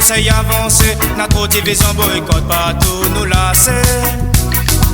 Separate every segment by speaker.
Speaker 1: ça y avancer. N'a trop division, boycott partout, nous lasser.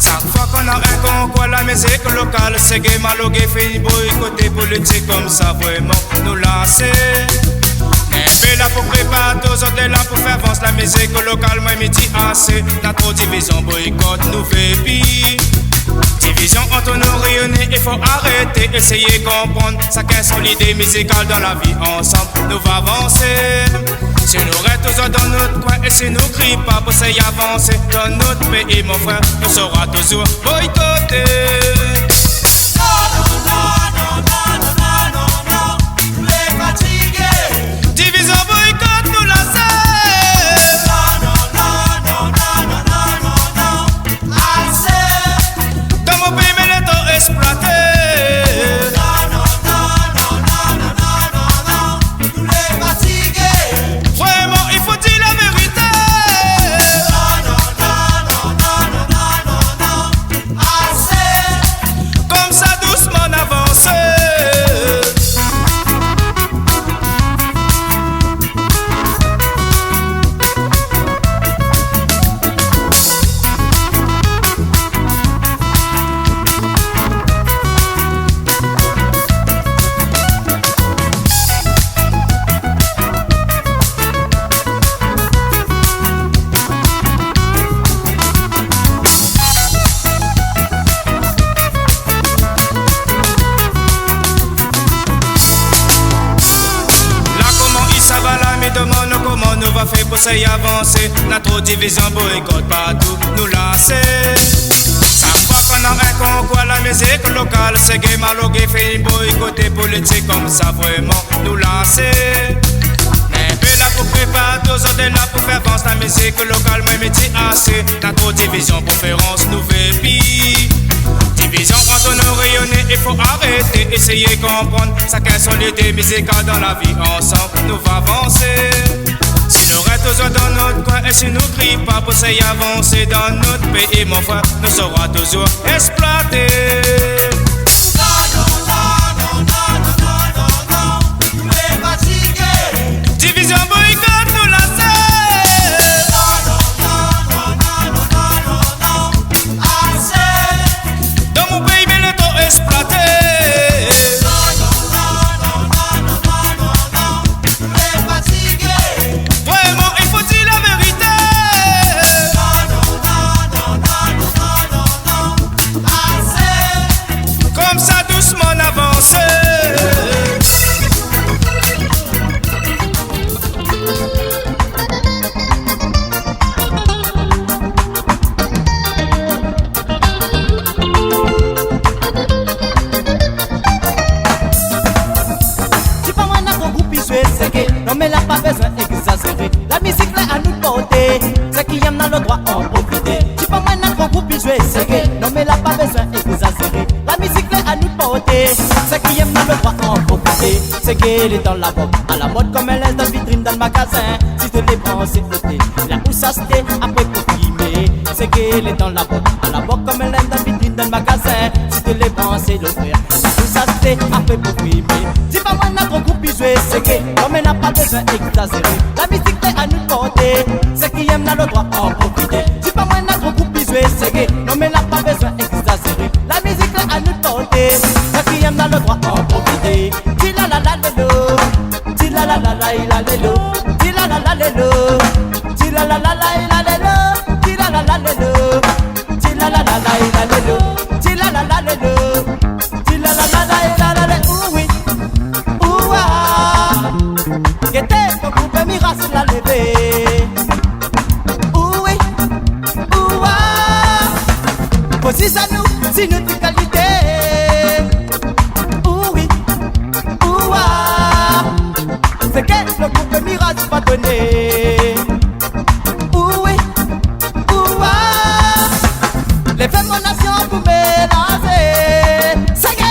Speaker 1: Chaque fois qu'on a un concours, la musique locale, c'est gay, malogué, fait boycotter politique comme ça, vraiment, nous lasser. Et là pour préparer tous autres, là pour faire avancer la musique locale, moi midi assez. N'a trop division, boycott, nous fait pire. Division entre nous réunis, il faut arrêter, essayer de comprendre. Chacun son idée musicale dans la vie, ensemble, nous va avancer. Si nous restons dans notre coin et si nous crions pas pour s'y avancer dans notre pays, mon frère, nous serons toujours boycottés. Division boycott nous la dans mon pays mais les temps exploités. Vraiment il faut dire la vérité. Comme ça doucement avancer. Demande comment nous va faire pour s'y avancer. N'a trop division, boycott partout, nous lasser. Chaque fois qu'on a un concours, la musique locale, c'est gay, malogué, fait boycotter politique comme ça, vraiment, nous lasser. Mais puis là pour préparer tous autres, là pour faire avancer la musique locale, mais midi assez. N'a trop division, préférence, nous fait pire. Division entre nous réunis, il faut arrêter, essayer de comprendre. Chacun son idée musicale dans la vie, ensemble, nous va avancer. Si nous restons toujours dans notre coin et si nous crions pas pour s'y avancer dans notre pays, mon frère, nous serons toujours exploités. Division boycott nous la exploité. Vraiment, il faut dire la vérité. Comme ça, doucement avancer.
Speaker 2: Non mais là pas besoin d'exagérer. La musique là à nous porter. Ceux qui aiment dans le droit en profiter. Tu peux moi notre groupe jouer c'est gay. Non mais là pas besoin d'exagérer. La musique là à nous porter. Ceux qui aiment dans le droit en profiter. C'est gay, elle est dans la boîte. À la mode comme elle est dans vitrine dans le magasin. Si tu les prends c'est côté. Là où ça se fait après pour filmer. C'est gay, elle est dans la boîte. À la mode comme elle est dans vitrine dans le magasin. Si tu les prends c'est l'offrir. Là où ça se fait après pour filmer. Dis pas moi notre groupe jouer c'est gay. Non mais n'a pas besoin d'exagérer. La musique est à nous porter. Ceux qui aiment dans le droit en profiter. Dis pas moi notre groupe jouer c'est gay. Non mais n'a pas besoin d'exagérer. La musique est à nous porter. Ceux qui aiment dans le droit en profiter. Dis la la la la lo. Dis la la la la la la lo. Dis la la la la lo. Dis la la la la la lo. Dis la la la la lo. Dis la la la la la lo. Dis la la la la lo. Dis la la la la la la. Oui. Ouah. Qu'était ton groupe miracle la lever. Oui. Ouah. Aussi ça nous, si nous de qualité. Oui. Ouah. C'est que le groupe miracle va donner. Oui. Ouah. Les femmes en nation pour mélanger. C'est que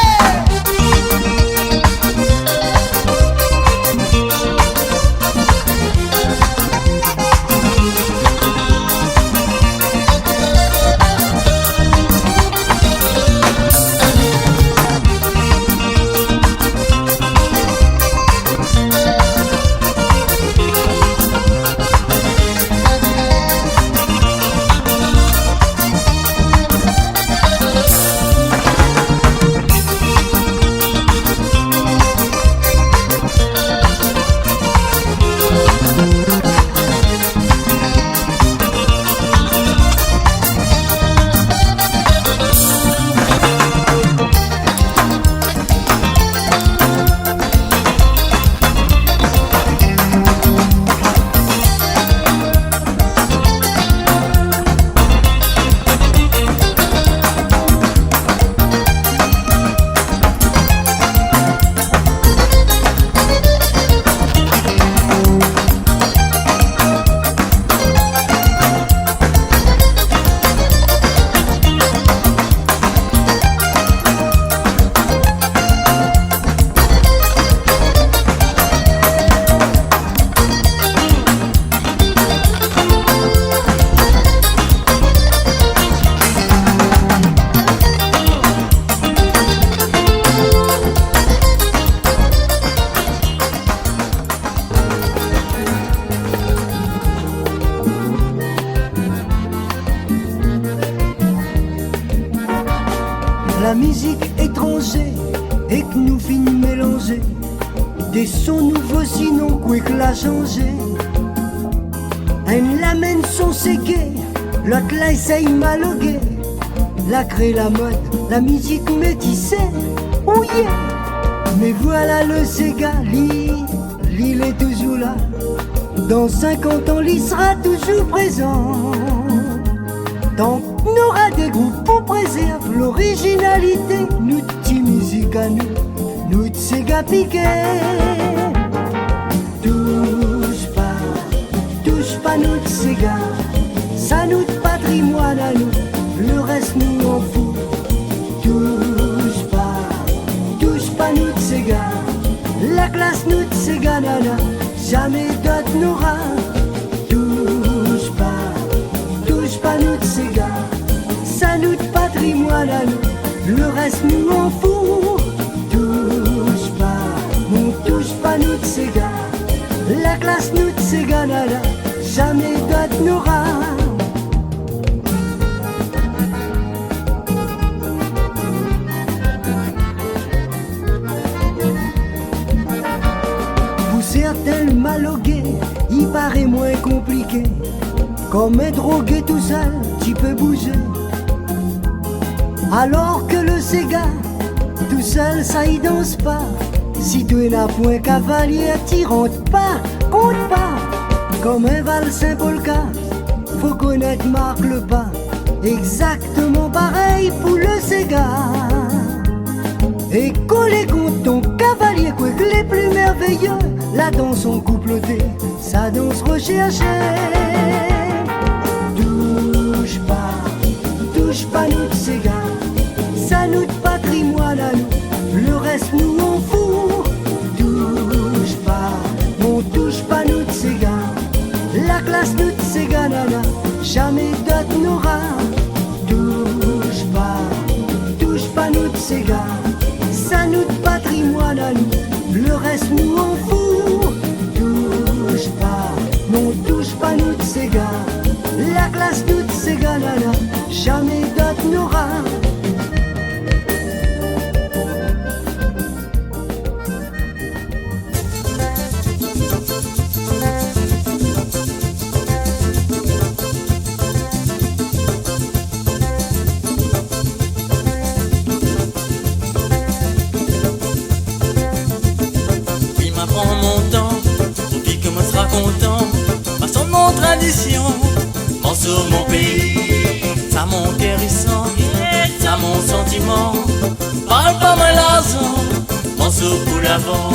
Speaker 3: la musique étrangère et que nous finissons mélanger des sons nouveaux sinon quoi que l'a changé. Un l'amène son ségué, l'autre là essaye maloguer. La crée la mode, la musique métissée, oh yeah. Mais voilà le Sega, l'île est toujours là. Dans 50 ans, l'île sera toujours présent. Tant qu'on aura des groupes pour préserver l'originalité, nous petits musique à nous, nous de Sega piqué. Touche pas nous de Sega, ça nous de patrimoine à nous, le reste nous en fout. Touche pas nous de Sega, la classe nous de Sega nana, jamais d'autre n'aura. Touche pas nous de Sega, ça nous de patrimoine à nous, le reste nous en fout. Touche pas nous de Sega, la classe nous de Sega nana, jamais d'autre n'aura. Pour certains le malogué, il paraît moins compliqué. Comme un drogué tout seul, tu peux bouger. Alors que le Sega, tout seul ça y danse pas. Si tu n'as point cavalier, t'y rentres pas, compte pas. Comme un valsin polka, faut connaître marque le pas. Exactement pareil pour le Sega. Et coller contre ton cavalier, quoi que les plus merveilleux, la danse en coupleté, sa danse recherchée. Touche pas nous de Sega, ça nous de patrimoine à nous, le reste nous en fout. Touche pas nous de Sega, la classe nous de Sega nana, jamais d'autre n'aura. Touche pas nous de Sega, ça nous de patrimoine à nous, le reste nous en fout. Touche pas nous de Sega, la classe nous de Sega nana, jamais d'autre n'aura.
Speaker 4: Morceau mon pays, ça mon guérissant, ça mon sentiment. Parle pas mal l'argent, morceau pour l'avant.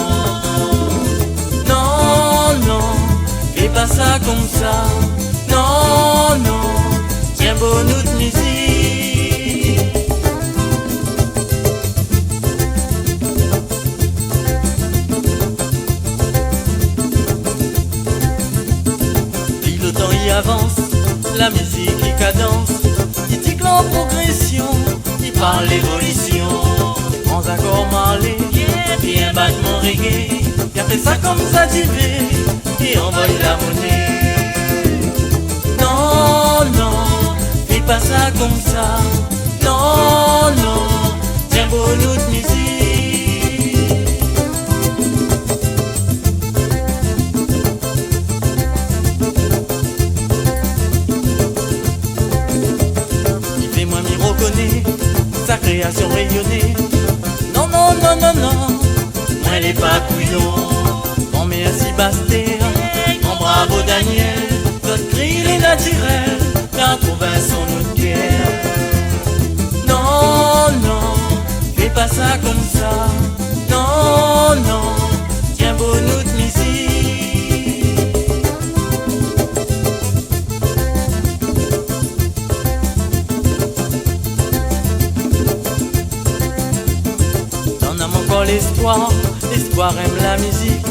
Speaker 4: Non, fais pas ça comme ça. Non, tiens beau nous de musique. Puis le temps y avance, la musique qui cadence, il tique en progression, il parle l'évolution. En accord marlé, puis un battement reggae, il a fait ça comme ça tu veux, et envoie la monnaie. Non, fais pas ça comme ça. Non, tiens beau nous de musique. Sa création rayonnée. Non, moi elle est pas couillon. Mon merci Bastien, mon bravo Daniel. Notre cri les naturels, t'en trouve un son autre guerre. Non, fais pas ça comme ça. Non, tiens beau nous de musique. L'espoir aime la musique,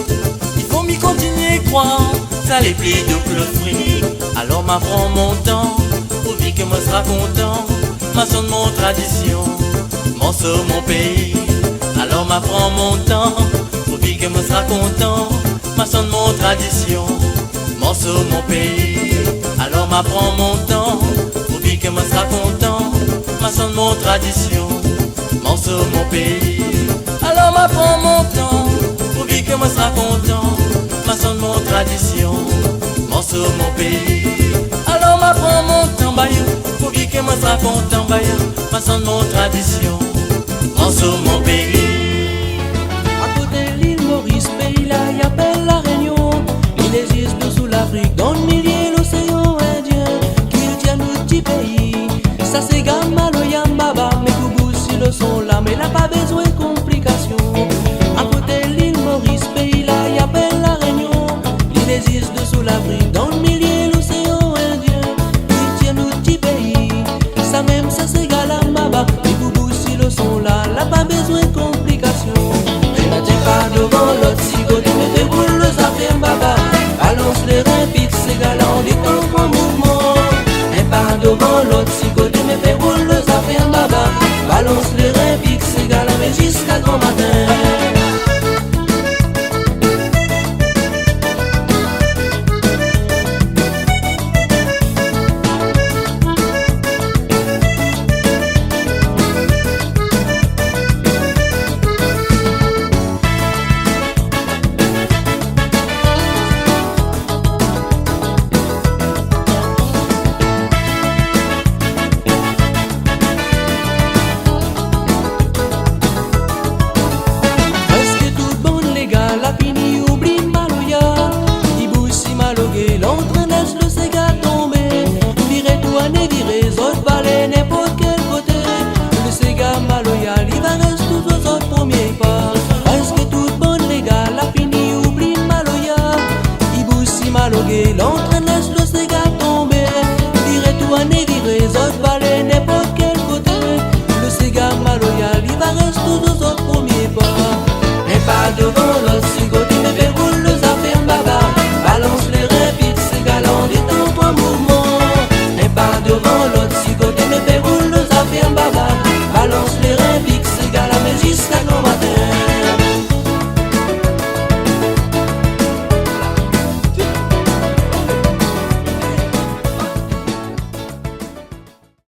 Speaker 4: il faut m'y continuer croire, ça les plie de le fric. Alors m'apprends mon temps, pour vivre que moi sera content, ma sonne mon tradition, morceau mon pays. Alors m'apprends mon temps, pour vivre que moi sera content, ma sonne mon tradition, morceau mon pays. Alors m'apprends mon temps, pour vivre que moi sera content, ma sonne mon tradition, morceau mon pays. Alors ma prends mon temps, pour vivre que moi sera content, ma sonne mon tradition, morceau mon pays. Alors ma prends mon temps, bayou, pour vivre que moi sera content, bayou, ma sonne mon tradition, morceau mon pays.
Speaker 5: À côté de l'île Maurice, pays là, y appelle la Réunion. Il existe sous l'Afrique, dans le milieu l'océan Indien, qu'il tient notre petit pays. Ça c'est Gamalo Yambaba, mais Kougou si le son